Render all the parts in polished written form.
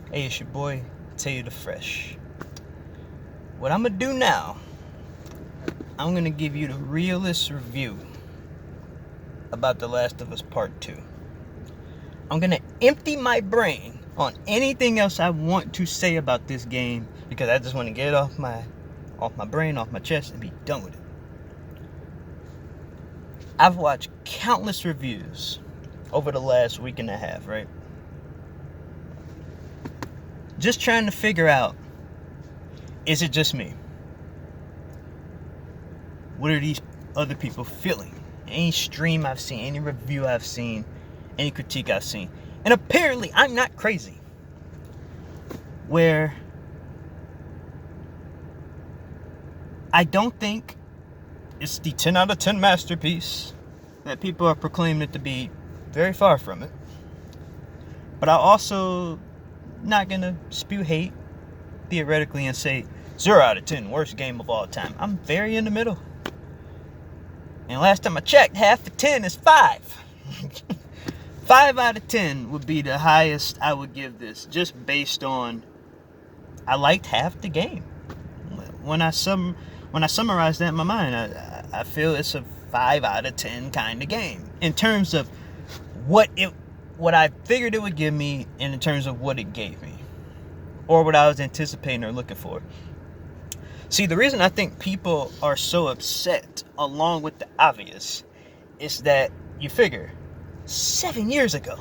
Hey, it's your boy, Tell You the Fresh. What I'm gonna do now, I'm gonna give you the realest review about The Last of Us Part 2. I'm gonna empty my brain on anything else I want to say about this game because I just want to get it off my brain, off my chest, and be done with it. I've watched countless reviews over the last week and a half, right? Just trying to figure out, is it just me? What are these other people feeling? Any stream I've seen, any review I've seen, any critique I've seen. And apparently I'm not crazy. Where I don't think it's the 10 out of 10 masterpiece that people are proclaiming it to be. Very far from it. But I'm also not going to spew hate theoretically and say 0 out of 10 worst game of all time. I'm very in the middle. And last time I checked, half of 10 is 5. 5 out of 10 would be the highest I would give this, just based on I liked half the game. When I summarize that in my mind, I feel it's a 5 out of 10 kind of game in terms of what I figured it would give me, and in terms of what it gave me, or what I was anticipating or looking for. See, the reason I think people are so upset, along with the obvious, is that you figure 7 years ago,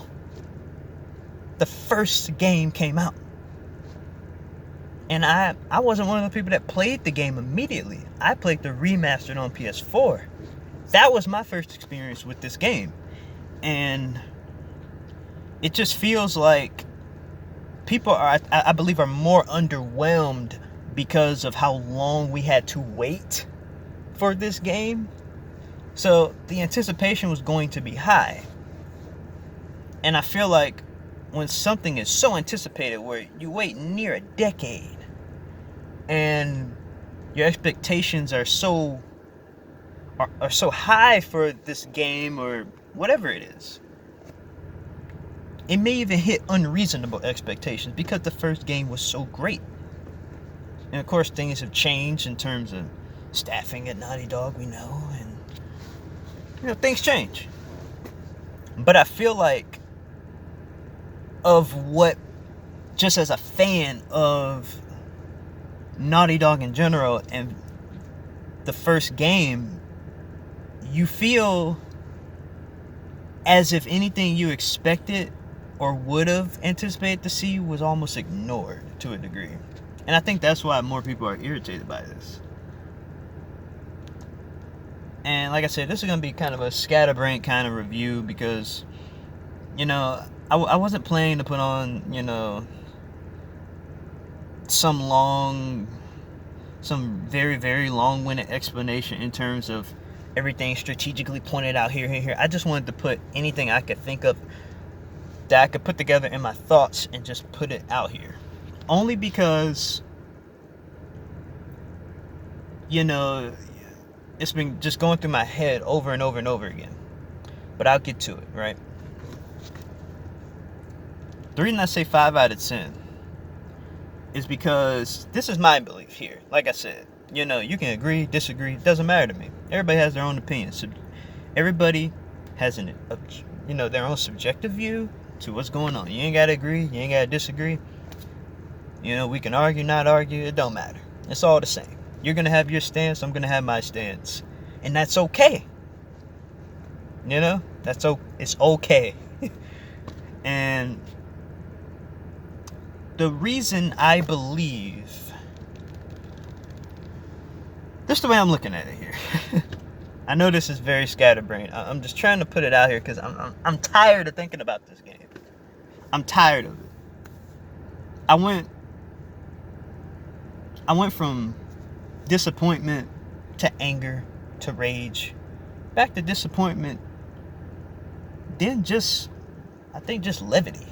the first game came out. And I wasn't one of the people that played the game immediately. I played the remastered on PS4. That was my first experience with this game. And it just feels like people are, I believe, are more underwhelmed because of how long we had to wait for this game. So the anticipation was going to be high. And I feel like when something is so anticipated, where you wait near a decade and your expectations are so high for this game or whatever it is, it may even hit unreasonable expectations because the first game was so great. And of course, things have changed in terms of staffing at Naughty Dog, we know, and things change. But I feel like, just as a fan of Naughty Dog in general and the first game, you feel as if anything you expected or would have anticipated to see was almost ignored to a degree. And I think that's why more people are irritated by this. And like I said, this is going to be kind of a scatterbrained kind of review because, I wasn't planning to put on, some very, very long-winded explanation in terms of everything strategically pointed out here. I just wanted to put anything I could think of that I could put together in my thoughts and just put it out here. Only because, it's been just going through my head over and over and over again. But I'll get to it, right? The reason I say 5 out of 10 is because this is my belief here. Like I said, you can agree, disagree, it doesn't matter to me. Everybody has their own opinion. So everybody has their own subjective view to what's going on. You ain't gotta agree, you ain't gotta disagree. We can argue, not argue, it don't matter. It's all the same. You're gonna have your stance, I'm gonna have my stance. And that's okay. It's okay. And the reason I believe, this is the way I'm looking at it here. I know this is very scatterbrained. I'm just trying to put it out here because I'm tired of thinking about this game. I'm tired of it. I went from disappointment to anger to rage, back to disappointment, then I think just levity.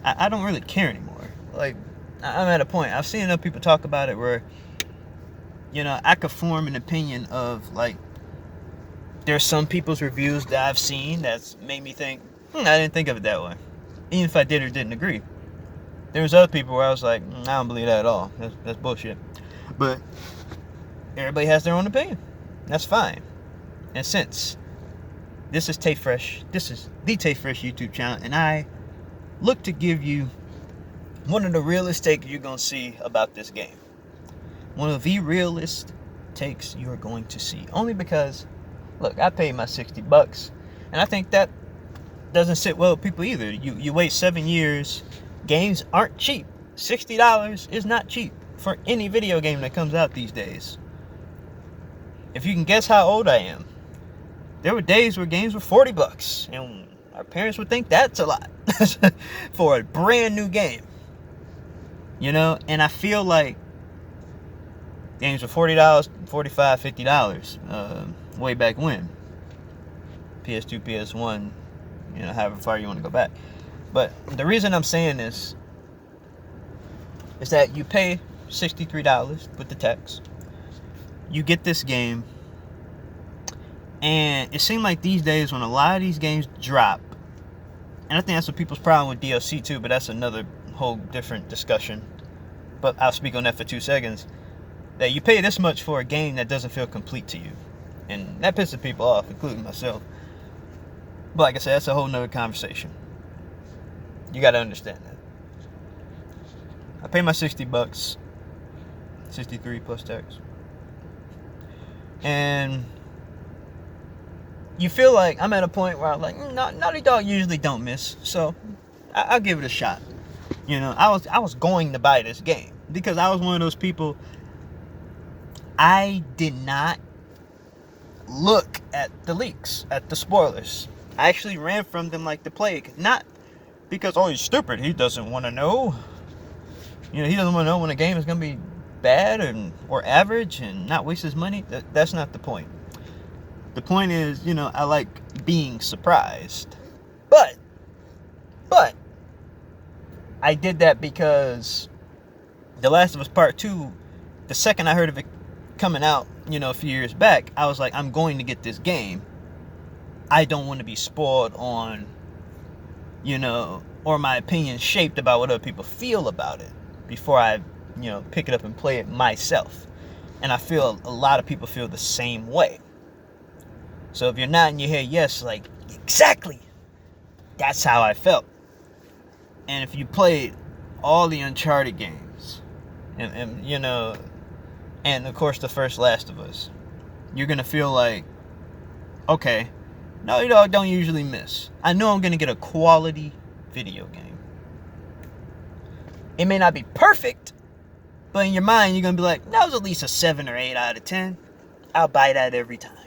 I don't really care anymore. I'm at a point. I've seen enough people talk about it where, I could form an opinion of, there's some people's reviews that I've seen that's made me think, I didn't think of it that way. Even if I did or didn't agree. There's other people where I was like, I don't believe that at all. That's bullshit. But everybody has their own opinion. That's fine. And since this is Tay Fresh, this is the Tay Fresh YouTube channel, and I look to give you one of the realest takes you're going to see about this game. One of the realest takes you're going to see. Only because, look, I paid my $60, and I think that doesn't sit well with people either. You wait 7 years. Games aren't cheap. $60 is not cheap for any video game that comes out these days. If you can guess how old I am, there were days where games were $40, and our parents would think that's a lot for a brand new game. You know, and I feel like games were $40, $45, $50 way back when. PS2, PS1, you know, however far you want to go back. But the reason I'm saying this is that you pay $63 with the tax. You get this game. And it seemed like these days when a lot of these games drop, and I think that's what people's problem with DLC too, but that's another whole different discussion. But I'll speak on that for 2 seconds. That you pay this much for a game that doesn't feel complete to you. And that pisses people off, including myself. But like I said, that's a whole nother conversation. You gotta understand that. I pay my $60, 63 plus tax. And you feel like I'm at a point where I'm like, Naughty Dog usually don't miss, so I'll give it a shot. You know, I was going to buy this game because I was one of those people. I did not look at the leaks, at the spoilers. I actually ran from them like the plague. Not because, oh, he's stupid. He doesn't want to know. You know, he doesn't want to know when a game is going to be bad or average and not waste his money. That's not the point. The point is, you know, I like being surprised. But I did that because The Last of Us Part 2, the second I heard of it coming out, you know, a few years back, I was like, I'm going to get this game. I don't want to be spoiled on, you know, or my opinion shaped about what other people feel about it before I, you know, pick it up and play it myself. And I feel a lot of people feel the same way. So if you're nodding your head yes, like, exactly, that's how I felt. And if you played all the Uncharted games, and you know, and of course the first Last of Us, you're going to feel like, okay, Naughty Dog don't usually miss. I know I'm going to get a quality video game. It may not be perfect, but in your mind you're going to be like, that was at least a 7 or 8 out of 10. I'll buy that every time.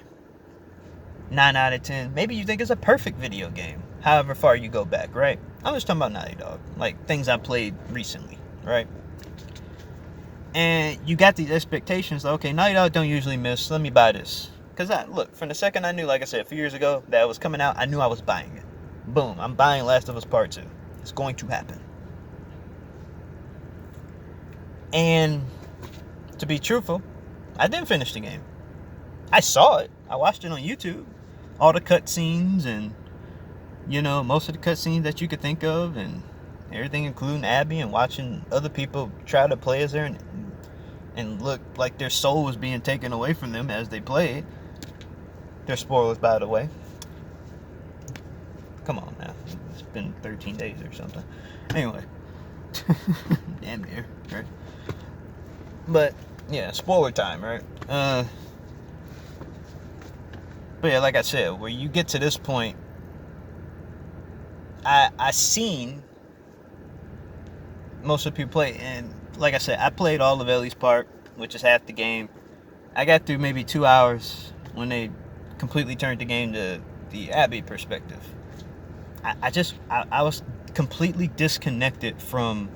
9 out of 10. Maybe you think it's a perfect video game, however far you go back, right? I'm just talking about Naughty Dog, like things I played recently, right? And you got these expectations, like, okay, Naughty Dog don't usually miss, let me buy this. Because look, from the second I knew, like I said, a few years ago, that it was coming out, I knew I was buying it. Boom, I'm buying Last of Us Part 2. It's going to happen. And to be truthful, I didn't finish the game. I saw it. I watched it on YouTube. All the cutscenes and, you know, most of the cutscenes that you could think of and everything, including Abby, and watching other people try to play as her and look like their soul was being taken away from them as they played. There's spoilers, by the way. Come on now. It's been 13 days or something. Anyway. Damn near, right? But, yeah, spoiler time, right? But yeah, like I said, where you get to this point, I seen most of the people play, and like I said, I played all of Ellie's part, which is half the game. I got through maybe 2 hours when they completely turned the game to the Abby perspective. I was completely disconnected from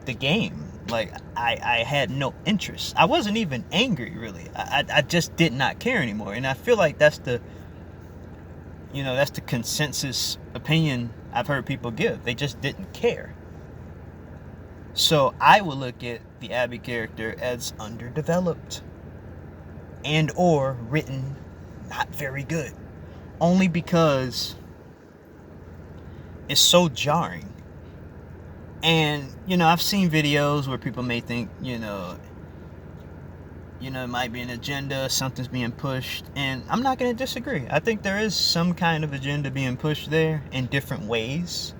the game. Like, I had no interest. I wasn't even angry, really. I just did not care anymore. And I feel like that's the consensus opinion I've heard people give. They just didn't care. So I would look at the Abby character as underdeveloped and or written not very good. Only because it's so jarring And, I've seen videos where people may think, it might be an agenda, something's being pushed, and I'm not going to disagree. I think there is some kind of agenda being pushed there in different ways.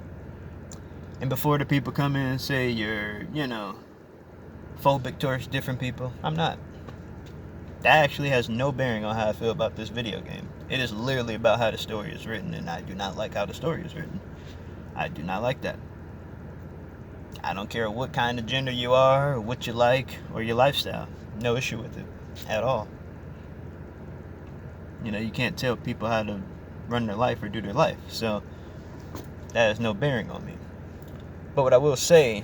And before the people come in and say you're, phobic towards different people, I'm not. That actually has no bearing on how I feel about this video game. It is literally about how the story is written, and I do not like how the story is written. I do not like that. I don't care what kind of gender you are, or what you like, or your lifestyle. No issue with it at all. You can't tell people how to run their life or do their life. So that has no bearing on me. But what I will say,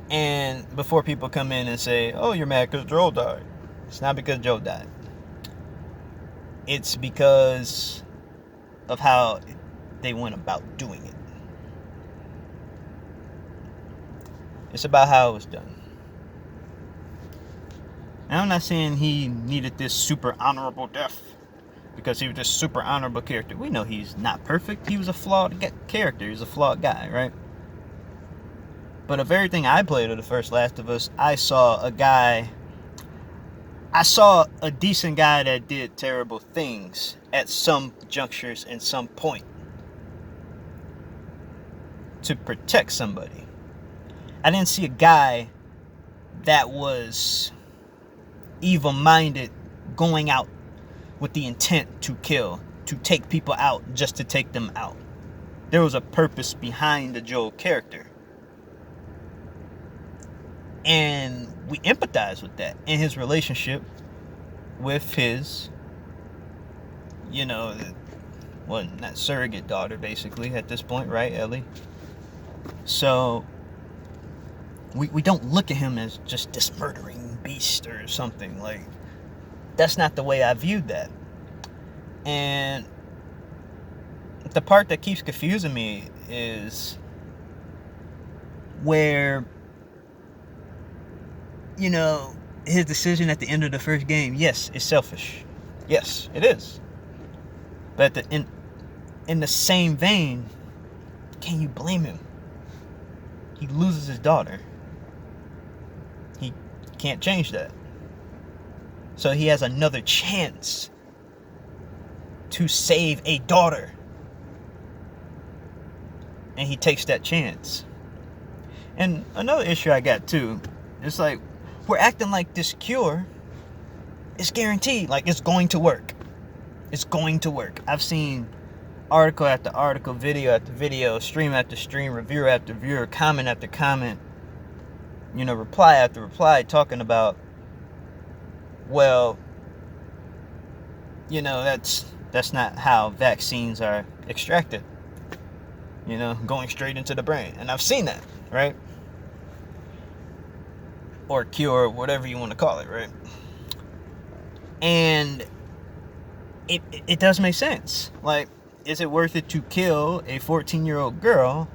and before people come in and say, oh, you're mad because Joel died. It's not because Joe died. It's because of how they went about doing it. It's about how it was done. And I'm not saying he needed this super honorable death because he was just super honorable character. We know he's not perfect. He was a flawed character. He was a flawed guy, right? But of everything I played of the first Last of Us, I saw a decent guy that did terrible things at some junctures and some point to protect somebody. I didn't see a guy that was evil-minded going out with the intent to kill, to take people out just to take them out. There was a purpose behind the Joel character. And we empathize with that in his relationship with his, not surrogate daughter, basically, at this point, right, Ellie? So we don't look at him as just this murdering beast or something. Like, that's not the way I viewed that. And the part that keeps confusing me is where, his decision at the end of the first game, yes, it's selfish. Yes, it is. But in the same vein, can you blame him? He loses his daughter. He can't change that. So he has another chance to save a daughter. And he takes that chance. And another issue I got too, it's like, we're acting like this cure is guaranteed. Like, it's going to work. It's going to work. I've seen article after article, video after video, stream after stream, reviewer after reviewer, comment after comment, reply after reply, talking about, well, that's not how vaccines are extracted. Going straight into the brain. And I've seen that, right? Or cure, whatever you want to call it, right? And it does make sense. Like, is it worth it to kill a 14-year-old girl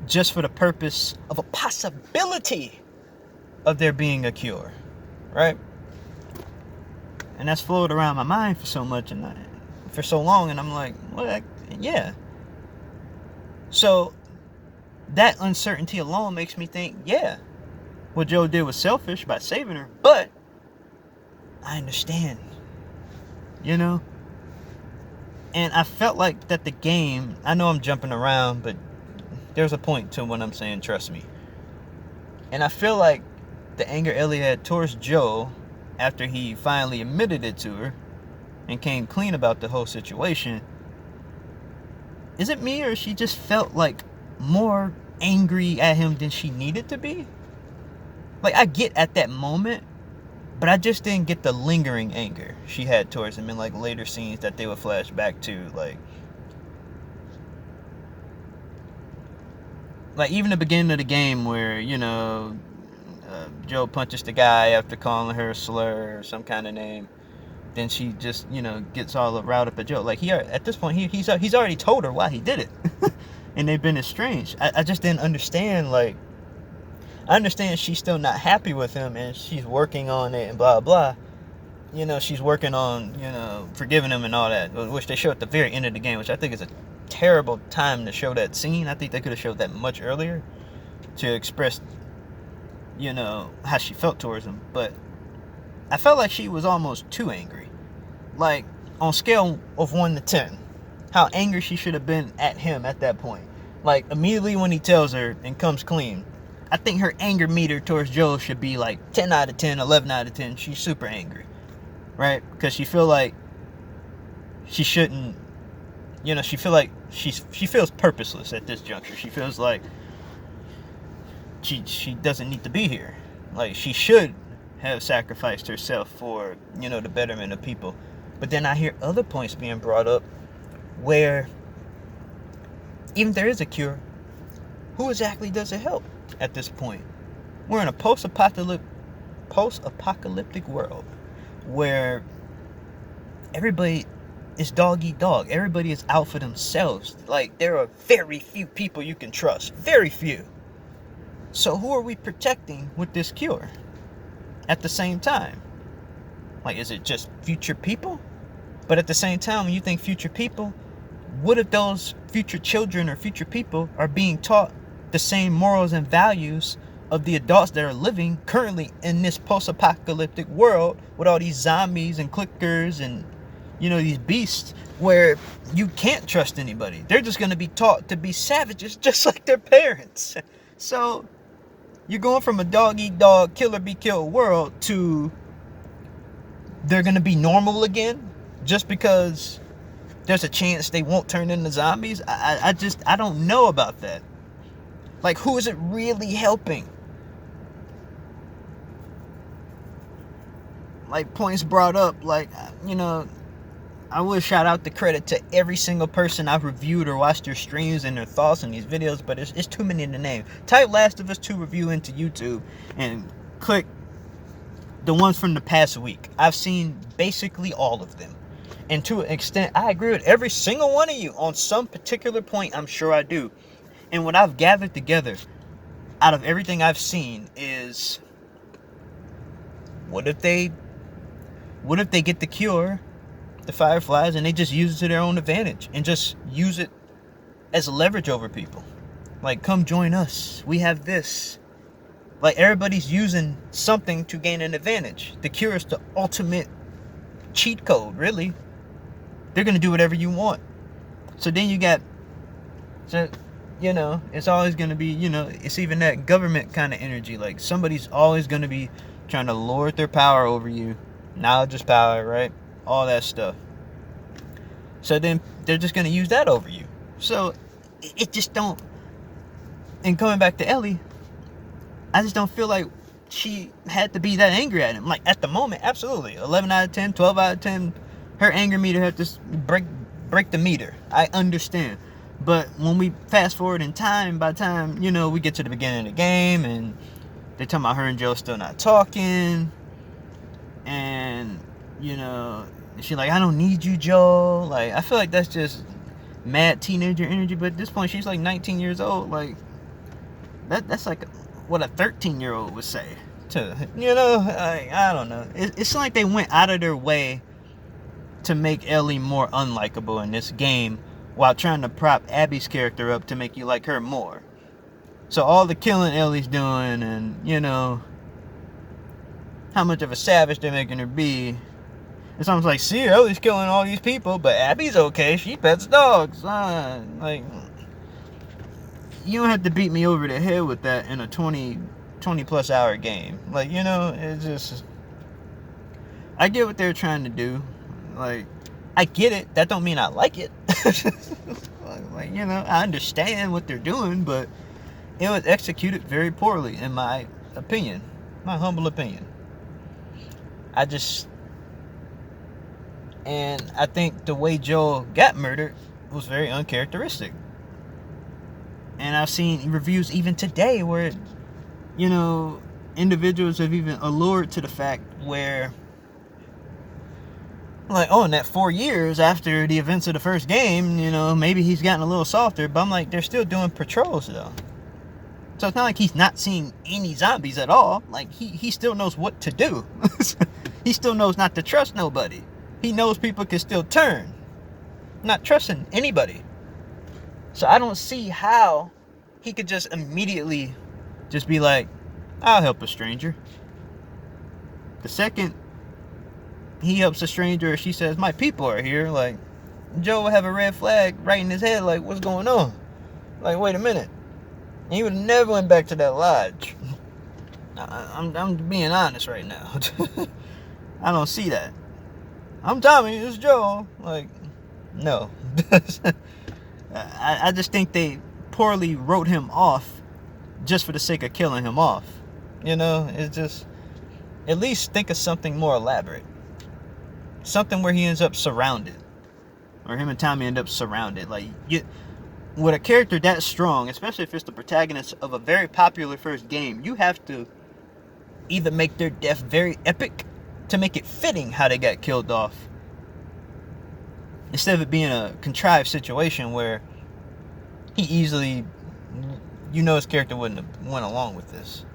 just for the purpose of a possibility of there being a cure, right? And that's floated around my mind for so much and for so long, and I'm like, well, yeah. So that uncertainty alone makes me think, yeah, what Joe did was selfish by saving her, but I understand, And I felt like that the game, I know I'm jumping around, but there's a point to what I'm saying, trust me. And I feel like the anger Ellie had towards Joe after he finally admitted it to her and came clean about the whole situation, is it me or she just felt like more angry at him than she needed to be? Like, I get at that moment, but I just didn't get the lingering anger she had towards him in like later scenes that they would flash back to, like even the beginning of the game where Joe punches the guy after calling her a slur or some kind of name. Then she just gets all riled up at Joe. Like, at this point he's already told her why he did it. And they've been estranged. I just didn't understand. Like, I understand she's still not happy with him and she's working on it and blah blah. She's working on forgiving him and all that, which they show at the very end of the game, which I think is a terrible time to show that scene. I think they could have showed that much earlier to express, how she felt towards him. But I felt like she was almost too angry. Like, on scale of 1 to 10, how angry she should have been at him at that point. Like, immediately when he tells her and comes clean, I think her anger meter towards Joel should be like 10 out of 10, 11 out of 10. She's super angry, right? Because she feel like she shouldn't, she feel like she feels purposeless at this juncture. She feels like she doesn't need to be here. Like, she should have sacrificed herself for, the betterment of people. But then I hear other points being brought up where even if there is a cure, who exactly does it help at this point? We're in a post-apocalyptic world where everybody is dog eat dog. Everybody is out for themselves. Like, there are very few people you can trust. Very few. So who are we protecting with this cure at the same time? Like, is it just future people? But at the same time, when you think future people, what if those future children or future people are being taught the same morals and values of the adults that are living currently in this post-apocalyptic world with all these zombies and clickers and, these beasts where you can't trust anybody? They're just going to be taught to be savages just like their parents. So you're going from a dog-eat-dog, killer-be-killed world to they're going to be normal again just because there's a chance they won't turn into zombies. I don't know about that. Like, who is it really helping? Like, points brought up, like, I would shout out the credit to every single person I've reviewed or watched their streams and their thoughts on these videos, but it's too many to name. Type Last of Us 2 review into YouTube and click the ones from the past week. I've seen basically all of them. And to an extent, I agree with every single one of you on some particular point. I'm sure I do. And what I've gathered together out of everything I've seen is, what if they get the cure, the Fireflies, and they just use it to their own advantage and just use it as leverage over people? Like, come join us. We have this. Like, everybody's using something to gain an advantage. The cure is the ultimate cheat code, really. They're going to do whatever you want. So then you got, it's always going to be, it's even that government kind of energy. Like, somebody's always going to be trying to lord their power over you. Knowledge is power, right? All that stuff. So then they're just going to use that over you. So it just don't. And coming back to Ellie, I just don't feel like she had to be that angry at him. Like, at the moment, absolutely. 11 out of 10, 12 out of 10. Her anger meter had to break the meter. I understand. But when we fast forward in time, by the time, we get to the beginning of the game, and they're talking about her and Joe still not talking. And, she's like, I don't need you, Joe. Like, I feel like that's just mad teenager energy. But at this point, she's like 19 years old. Like, that's like what a 13-year-old would say to, I don't know. It's like they went out of their way to make Ellie more unlikable in this game while trying to prop Abby's character up to make you like her more. So all the killing Ellie's doing and, how much of a savage they're making her be. It's almost like, see, Ellie's killing all these people, but Abby's okay. She pets dogs. Like, you don't have to beat me over the head with that in a 20 plus hour game. Like, it's just, I get what they're trying to do. Like, I get it. That don't mean I like it. Like, I understand what they're doing, but it was executed very poorly, in my opinion. My humble opinion. And I think the way Joel got murdered was very uncharacteristic. And I've seen reviews even today where, individuals have even allured to the fact where, like, in that 4 years after the events of the first game, maybe he's gotten a little softer. But I'm like, they're still doing patrols, though. So it's not like he's not seeing any zombies at all. Like, he still knows what to do. He still knows not to trust nobody. He knows people can still turn. Not trusting anybody. So I don't see how he could just immediately just be like, I'll help a stranger. The second he helps a stranger, she says, my people are here, like, Joe would have a red flag right in his head, like, what's going on? Like, wait a minute. And he would have never went back to that lodge. I'm being honest right now. I don't see that. I'm Tommy, it's Joe. Like, no. I just think they poorly wrote him off just for the sake of killing him off. You know, it's just, at least think of something more elaborate. Something where he ends up surrounded. Or him and Tommy end up surrounded. Like, with a character that strong, especially if it's the protagonist of a very popular first game, you have to either make their death very epic to make it fitting how they got killed off, instead of it being a contrived situation where he easily, his character wouldn't have went along with this.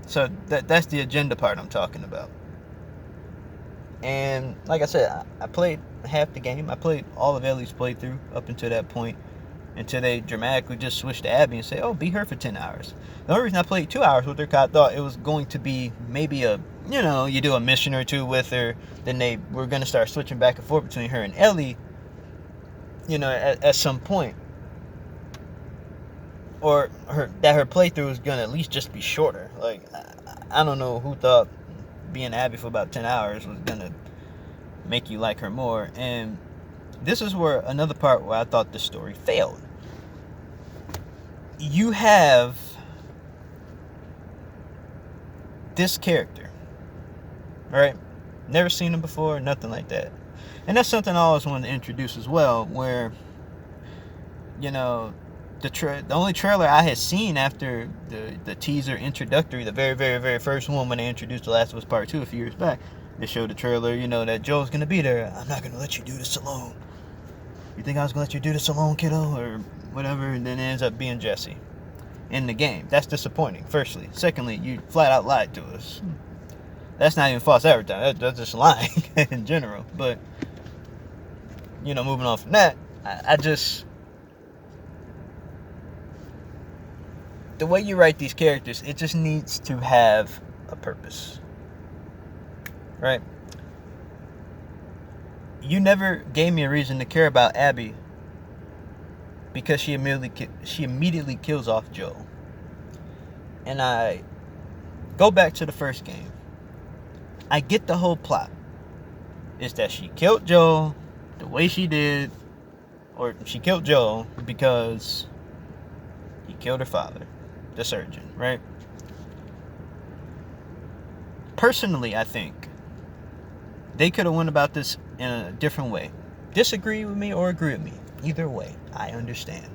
So that's the agenda part I'm talking about. And like I said, I played half the game. I played all of Ellie's playthrough up until that point, until they dramatically just switched to Abby and say, oh, be her for 10 hours. The only reason I played 2 hours with her, because I thought it was going to be maybe you do a mission or two with her, then they were going to start switching back and forth between her and Ellie, at some point. Or her playthrough was going to at least just be shorter. Like, I don't know who thought being Abby for about 10 hours was going to make you like her more. And this is where another part where I thought the story failed. You have this character, right? Never seen him before, nothing like that. And that's something I always wanted to introduce as well, where, the only trailer I had seen after the teaser introductory, the very, very, very first one when they introduced The Last of Us Part 2 a few years back, they showed the trailer, that Joel's going to be there. I'm not going to let you do this alone. You think I was going to let you do this alone, kiddo? Or whatever. And then it ends up being Jesse in the game. That's disappointing, firstly. Secondly, you flat out lied to us. That's not even false advertising. That's just lying in general. But, moving on from that, I just... the way you write these characters, it just needs to have a purpose. Right? You never gave me a reason to care about Abby because she immediately kills off Joel. And I go back to the first game. I get the whole plot. It's that she killed Joel the way she did, or she killed Joel because he killed her father, the surgeon, right? Personally, I think they could have went about this in a different way. Disagree with me or agree with me. Either way, I understand.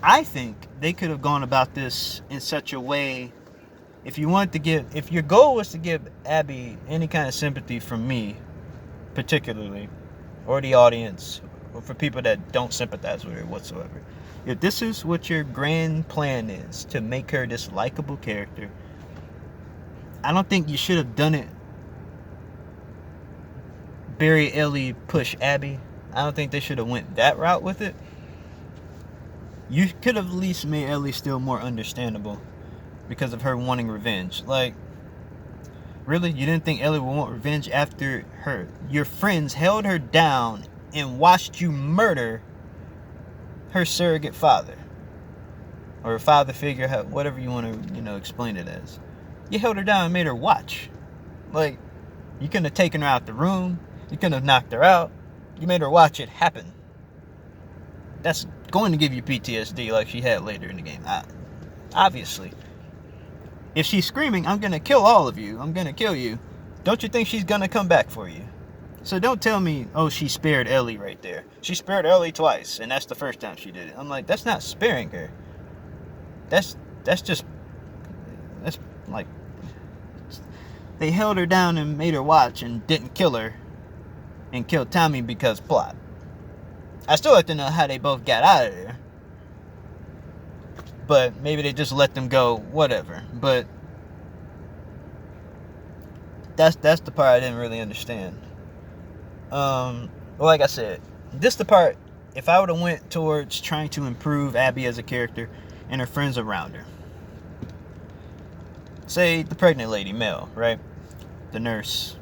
I think they could have gone about this in such a way, if your goal was to give Abby any kind of sympathy from me, particularly, or the audience, or for people that don't sympathize with her whatsoever. If this is what your grand plan is, to make her this likable character, I don't think you should have done it bury Ellie, push Abby. I don't think they should have went that route with it. You could have at least made Ellie still more understandable because of her wanting revenge. Like, really? You didn't think Ellie would want revenge after your friends held her down and watched you murder her surrogate father? Or a father figure, whatever you want to, explain it as. You held her down and made her watch. Like, you couldn't have taken her out the room. You couldn't have knocked her out. You made her watch it happen. That's going to give you PTSD like she had later in the game. Obviously. If she's screaming, I'm going to kill all of you. I'm going to kill you. Don't you think she's going to come back for you? So don't tell me, oh, she spared Ellie right there. She spared Ellie twice, and that's the first time she did it. I'm like, that's not sparing her. That's like, they held her down and made her watch and didn't kill her and killed Tommy because plot. I still like to know how they both got out of there. But maybe they just let them go, whatever. But that's the part I didn't really understand. Like I said, this the part if I would have went towards trying to improve Abby as a character and her friends around her, say the pregnant lady, Mel, right? The nurse.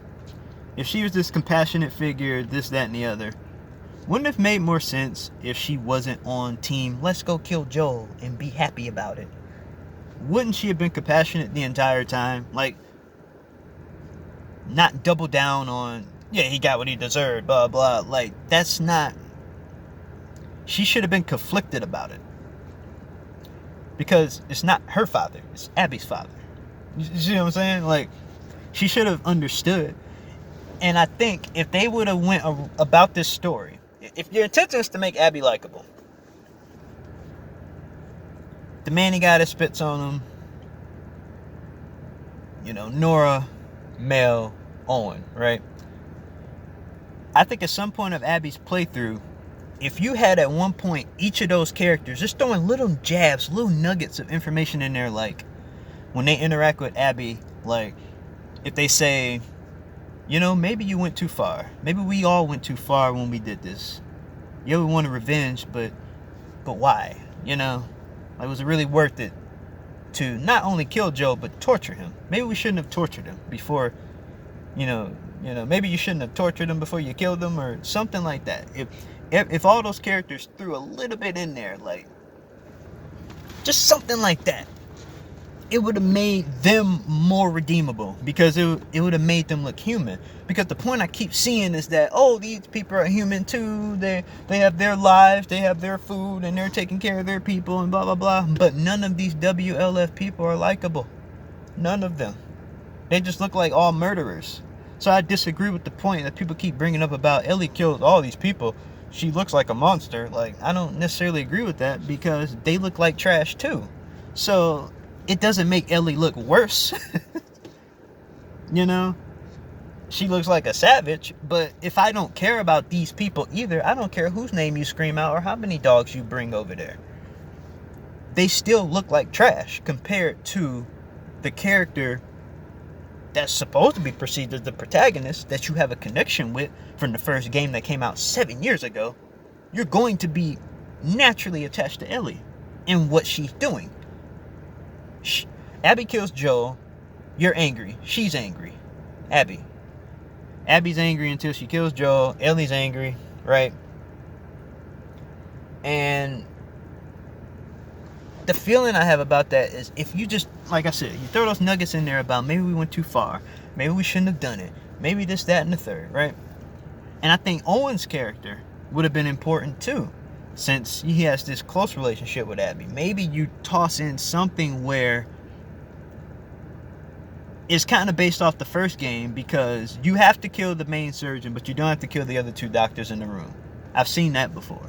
If she was this compassionate figure, this, that, and the other, wouldn't it have made more sense if she wasn't on team, let's go kill Joel and be happy about it? Wouldn't she have been compassionate the entire time? Like, not double down on, yeah, he got what he deserved, blah, blah. Like, that's not... She should have been conflicted about it. Because it's not her father, it's Abby's father. You see what I'm saying? Like, she should have understood. And I think if they would have went about this story, if your intention is to make Abby likable, the manny guy that spits on him, you know, Nora, Mel, Owen, right? I think at some point of Abby's playthrough, if you had at one point each of those characters just throwing little jabs, little nuggets of information in there, like when they interact with Abby, like if they say, you know, maybe you went too far. Maybe we all went too far when we did this. Yeah, we wanted revenge, but why? You know, like, was it really worth it to not only kill Joe but torture him? Maybe we shouldn't have tortured him before. You know, maybe you shouldn't have tortured him before you killed him, or something like that. If all those characters threw a little bit in there, like just something like that, it would have made them more redeemable, because it would have made them look human. Because the point I keep seeing is that, oh, these people are human too. They have their lives, they have their food, and they're taking care of their people, and blah blah blah. But none of these WLF people are likable. None of them. They just look like all murderers. So I disagree with the point that people keep bringing up about Ellie killed all these people. She looks like a monster. Like, I don't necessarily agree with that, because they look like trash too. So it doesn't make Ellie look worse. You know? She looks like a savage, but if I don't care about these people either, I don't care whose name you scream out or how many dogs you bring over there. They still look like trash compared to the character that's supposed to be perceived as the protagonist, that you have a connection with from the first game that came out 7 years ago. You're going to be naturally attached to Ellie and what she's doing. Abby kills Joel. You're angry. She's angry. Abby's angry until she kills Joel. Ellie's angry, right? And the feeling I have about that is, if you just, like I said, you throw those nuggets in there about maybe we went too far, maybe we shouldn't have done it, maybe this, that, and the third, right? And I think Owen's character would have been important too, since he has this close relationship with Abby. Maybe you toss in something where it's kind of based off the first game, because you have to kill the main surgeon, but you don't have to kill the other two doctors in the room. I've seen that before.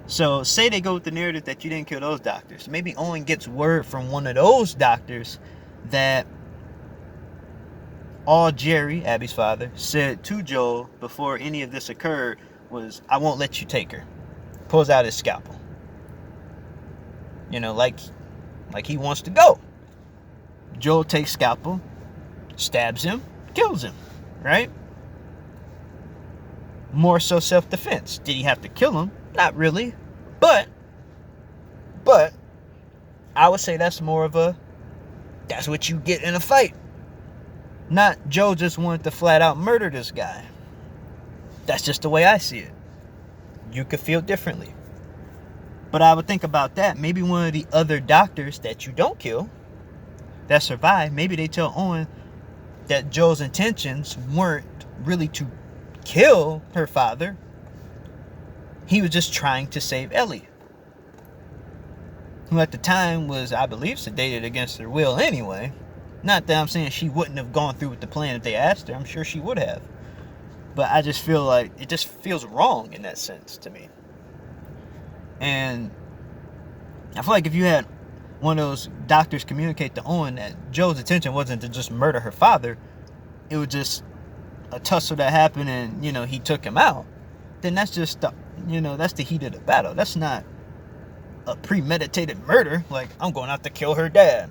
So say they go with the narrative that you didn't kill those doctors. Maybe Owen gets word from one of those doctors that all Jerry, Abby's father, said to Joel before any of this occurred was, I won't let you take her. Pulls out his scalpel. You know, like he wants to go. Joel takes scalpel, stabs him, kills him, right? More so self-defense. Did he have to kill him? Not really. But I would say that's more of a, that's what you get in a fight. Not Joe just wanted to flat out murder this guy. That's just the way I see it. You could feel differently. But I would think about that. Maybe one of the other doctors that you don't kill, that survive, maybe they tell Owen that Joe's intentions weren't really to kill her father. He was just trying to save Ellie, who at the time was, I believe, sedated against her will anyway. Not that I'm saying she wouldn't have gone through with the plan if they asked her. I'm sure she would have. But I just feel like it just feels wrong in that sense to me. And I feel like if you had one of those doctors communicate to Owen that Joe's intention wasn't to just murder her father, it was just a tussle that happened and, you know, he took him out, then that's just, that's the heat of the battle. That's not a premeditated murder. Like, I'm going out to kill her dad.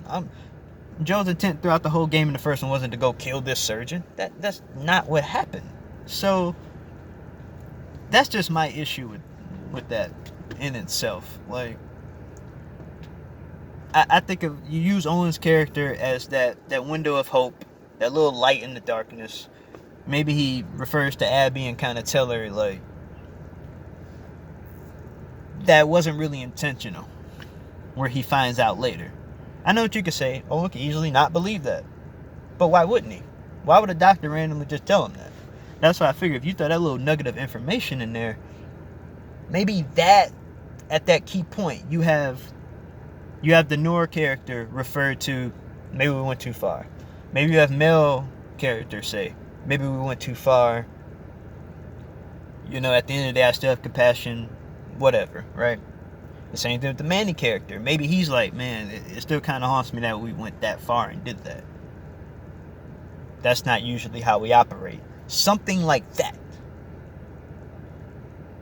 Joe's intent throughout the whole game in the first one wasn't to go kill this surgeon. That's not what happened. So that's just my issue with that in itself. Like, I think of you use Owen's character as that window of hope, that little light in the darkness. Maybe he refers to Abby and kind of tell her, like, that wasn't really intentional, where he finds out later. I know what you could say. Owen could easily not believe that. But why wouldn't he? Why would a doctor randomly just tell him that? That's why I figure if you throw that little nugget of information in there, maybe that, at that key point, you have the Nora character referred to, maybe we went too far. Maybe you have Mel character say, maybe we went too far. You know, at the end of the day, I still have compassion, whatever, right? The same thing with the Manny character. Maybe he's like, man, it still kind of haunts me that we went that far and did that. That's not usually how we operate. Something like that.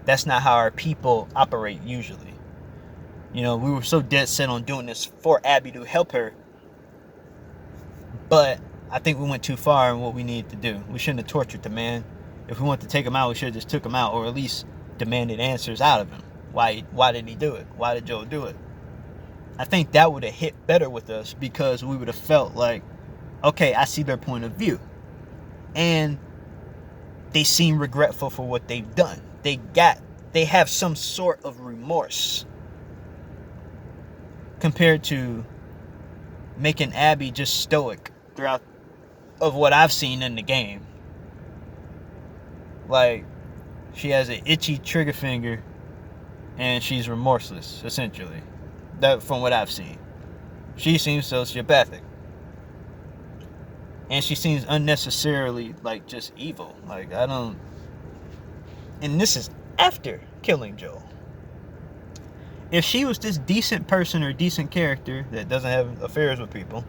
That's not how our people operate usually. You know, we were so dead set on doing this for Abby to help her. But I think we went too far in what we needed to do. We shouldn't have tortured the man. If we wanted to take him out, we should have just took him out, or at least demanded answers out of him. Why did he do it? Why did Joe do it? I think that would have hit better with us, because we would have felt like, okay, I see their point of view. And they seem regretful for what they've done. They have some sort of remorse. Compared to making Abby just stoic throughout of what I've seen in the game. Like, she has an itchy trigger finger and she's remorseless, essentially. That, from what I've seen. She seems sociopathic. And she seems unnecessarily, like, just evil. Like, I don't... And this is after killing Joel. If she was this decent person or decent character that doesn't have affairs with people,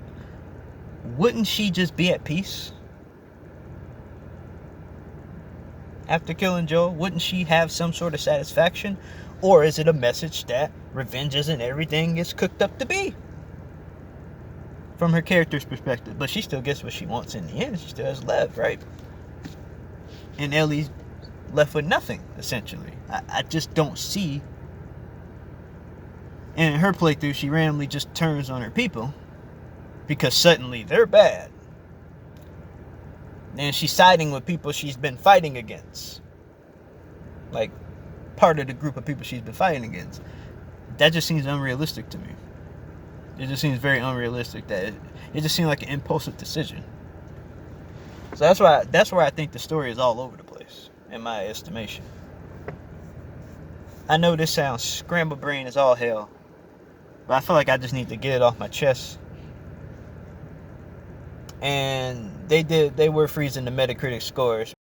wouldn't she just be at peace? After killing Joel, wouldn't she have some sort of satisfaction? Or is it a message that revenge isn't everything it's cooked up to be? From her character's perspective. But she still gets what she wants in the end. She still has Lev, right? And Ellie's left with nothing, essentially. I just don't see... And in her playthrough, she randomly just turns on her people. Because suddenly they're bad. And she's siding with people she's been fighting against. Like, part of the group of people she's been fighting against. That just seems unrealistic to me. It just seems very unrealistic. That it just seemed like an impulsive decision. So that's where I think the story is all over the place, in my estimation. I know this sounds scrambled brain as all hell, but I feel like I just need to get it off my chest. And they were freezing the Metacritic scores.